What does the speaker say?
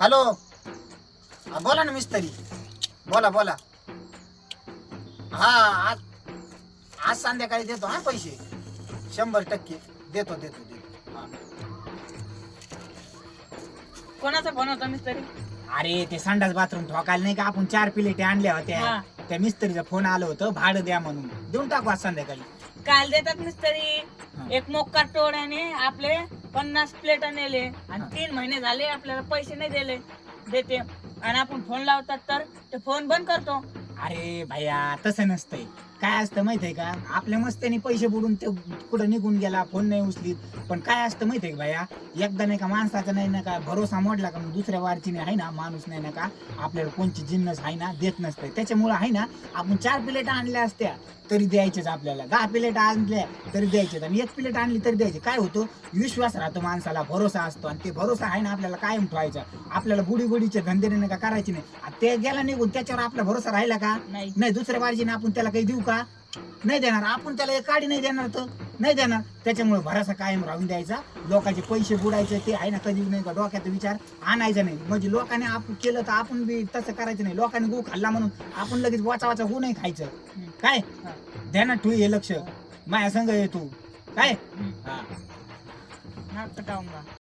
Hello, बोला ना मिस्त्री, बोला बोला. हा, आज आज संध्याकाळी देतो हा पैसे, 100% देतो देतो देतो. हा. कोणाचा फोन होता मिस्त्री? अरे ते संडास बाथरूम ठोकायला नाही का, आपण 4 प्लेटी आणल्या होत्या. हा. त्या मिस्त्रीचा फोन आलं होतं, भाडं द्या म्हणून. देऊन टाकू आज संध्याकाळी. काल देतात मिस्त्री. हा. एक मोक्का टोळ्याने आपले 50 प्लेट नेले आणि हा. 3 महिने झाले आपल्याला पैसे नाही दिले. देते आणि आपण फोन लावतात तर ते फोन बंद करतो. अरे भैया, तसं नसतंय. काय असतं माहितीये का, आपल्या मस्त्याने पैसे बुडून ते कुठं निघून गेला, फोन नाही उचलीत. पण काय असतं माहितीये का भैया, एकदा नाही का माणसाचा नाही ना का भरोसा मोडला का, मग दुसऱ्या वारची नाही आहे ना, माणूस नाही ना का आपल्याला कोणची जिन्नस आहे ना देत नसते. त्याच्यामुळे आहे ना, आपण 4 प्लेट आणल्या असत्या तरी द्यायचेच, आपल्याला 10 प्लेट आणल्या तरी द्यायचे, आणि 1 प्लेट आणली तरी द्यायचे. काय होतं, विश्वास राहतो माणसाला, भरोसा असतो, आणि ते भरोसा आहे ना आपल्याला कायम ठेवायचा. आपल्याला बुडीचे धंदे नाही का करायचे नाही. ते गेला निघून, त्याच्यावर आपला भरोसा राहिला का नाही. दुसऱ्या बारजीने आपण त्याला काही देऊ का, नाही देणार. आपण त्याला एक काडी नाही देणार तर नाही देणार. त्याच्यामुळे भरोसा कायम राहून द्यायचा. लोकांचे पैसे बुडायचे ते आहे ना, कधी नाही का डोक्यात विचार आणायचा नाही. म्हणजे लोकांनी आपण केलं तर आपण बी तसं करायचं नाही. लोकांनी गहू खाल्ला म्हणून आपण लगेच वाचा गहू नाही खायचं. काय ध्यानात ठेव, हे लक्ष. माझ्या संग ये तू काय. हा. नाटक टाळून